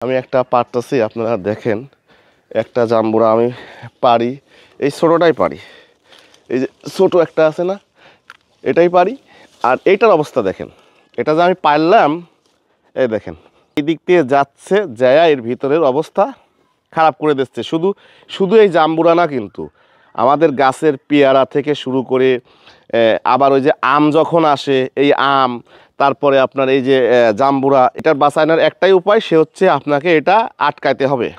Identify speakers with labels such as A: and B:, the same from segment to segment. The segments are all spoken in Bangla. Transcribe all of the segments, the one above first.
A: আমি একটা পারতেছি, আপনারা দেখেন একটা জাম্বুরা আমি পারি, এই ছোটোটাই পারি, এই যে ছোটো একটা আছে না, এটাই পারি। আর এইটার অবস্থা দেখেন, এটা যে আমি পারলাম, এই দেখেন এই দিক দিয়ে যাচ্ছে, যায় এর ভিতরের অবস্থা খারাপ করে দিচ্ছে। শুধু শুধু এই জাম্বুরা না, কিন্তু আমাদের গাছের পেয়ারা থেকে শুরু করে আবার ওই যে আম যখন আসে, এই আম, তারপরে আপনার এই যে জাম্বুরা, এটার বাঁচানোর একটাই উপায়, সে হচ্ছে আপনাকে এটা আটকাইতে হবে,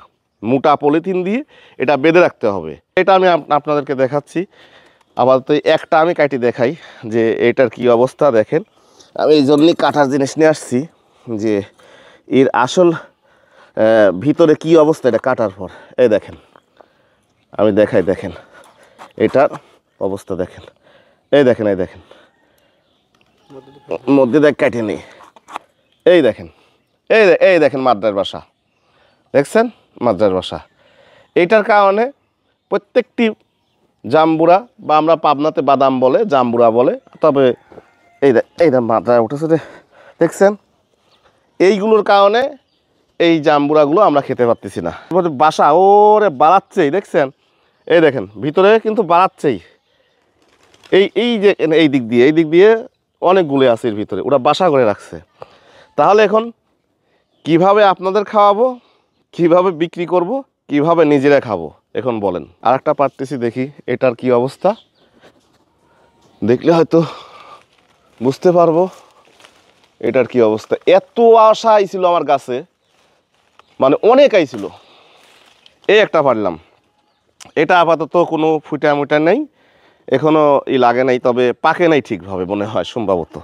A: মোটা পলিথিন দিয়ে এটা বেঁধে রাখতে হবে। এটা আমি আপনাদেরকে দেখাচ্ছি। আপাতত একটা আমি কাটি দেখাই যে এটার কি অবস্থা। দেখেন আমি এই জন্যই কাটার জিনিস নিয়ে আসছি, যে এর আসল ভিতরে কি অবস্থা এটা কাটার পর। এই দেখেন আমি দেখাই, দেখেন এটার অবস্থা দেখেন, এই দেখেন, এই দেখেন মধ্যে দেখ কাটে নেই, এই দেখেন, এই দেখেন মাদ্রার বাসা, দেখছেন মাদ্রার বাসা। এইটার কারণে প্রত্যেকটি জাম্বুরা, বা আমরা পাবনাতে বাদাম বলে, জাম্বুরা বলে, তবে এইটা মাদ্রায় উঠেছে, দেখছেন এইগুলোর কারণে এই জাম্বুরাগুলো আমরা খেতে পারতেছি না। বাসা ওরে বাড়াচ্ছেই, দেখছেন এই দেখেন ভিতরে কিন্তু বাড়াচ্ছেই, এই যে এই দিক দিয়ে অনেকগুলো আছে এর ভিতরে, ওরা বাসা করে রাখছে। তাহলে এখন কিভাবে আপনাদের খাওয়াবো, কিভাবে বিক্রি করব, কিভাবে নিজেরা খাবো, এখন বলেন। আর একটা পারতেছি, দেখি এটার কি অবস্থা, দেখলে হয়তো বুঝতে পারবো এটার কি অবস্থা। এত আশা আইছিল আমার গাছে, মানে অনেক আইছিল, এই একটা পারলাম। এটা আপাতত কোনো ফুটা মুটা নেই, এখনও লাগে নাই, তবে পাকে নাই ঠিকভাবে মনে হয় সম্ভবত।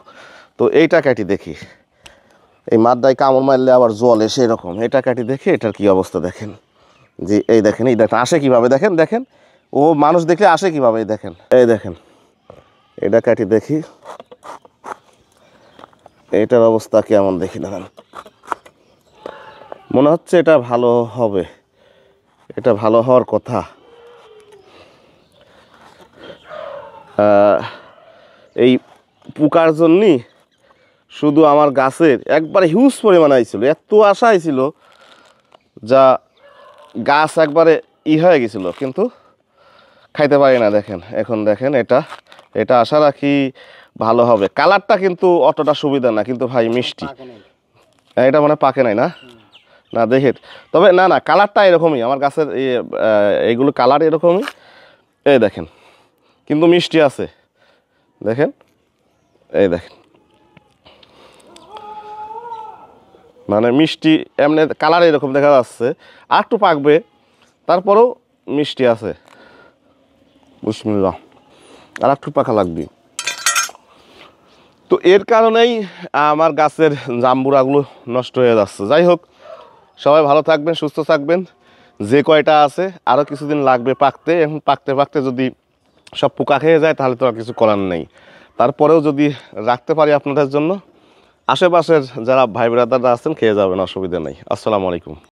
A: তো এইটা কাটি দেখি, এই মাদ্রায় কামড় মারলে আবার জল এসে এরকম। এটা কাটি দেখি এটার কি অবস্থা। দেখেন যে এই দেখেন, এই দেখেন আসে কীভাবে, দেখেন দেখেন ও মানুষ দেখলে আসে কীভাবে, এই দেখেন, এই দেখেন এটা কাটি দেখি এটার অবস্থা কেমন দেখি। দেখেন মনে হচ্ছে এটা ভালো হবে, এটা ভালো হওয়ার কথা। এই পোকার জন্যই শুধু আমার গাছের একবারে হিউজ পরিমাণ আইছিল, এত আশা আইছিল যা গাছ একবারে হয়ে গেছিল, কিন্তু খাইতে পারি না। দেখেন এখন দেখেন এটা আশা রাখি ভালো হবে। কালারটা কিন্তু অতটা সুবিধা না, কিন্তু ভাই মিষ্টি। এটা মানে পাকে নাই না, না দেখে, তবে না কালারটা এরকমই, আমার গাছের এইগুলো কালার এরকমই। এই দেখেন কিন্তু মিষ্টি আছে, দেখেন এই দেখেন, মানে মিষ্টি এমনি কালার এরকম দেখা যাচ্ছে, আর একটু পাকবে, তারপরেও মিষ্টি আছে। বিসমিল্লাহ, আর একটু পাকা লাগবে। তো এর কারণেই আমার গাছের জাম্বুরাগুলো নষ্ট হয়ে যাচ্ছে। যাই হোক, সবাই ভালো থাকবেন, সুস্থ থাকবেন। যে কয়টা আছে আরও কিছুদিন লাগবে পাকতে, এখন পাকতে পাকতে যদি সব পোকা খেয়ে যায় তাহলে তো আর কিছু করার নেই। তারপরেও যদি রাখতে পারি আপনাদের জন্য, আশেপাশের যারা ভাই ব্রাদাররা আছেন খেয়ে যাবেন, অসুবিধা নেই। আসসালামু আলাইকুম।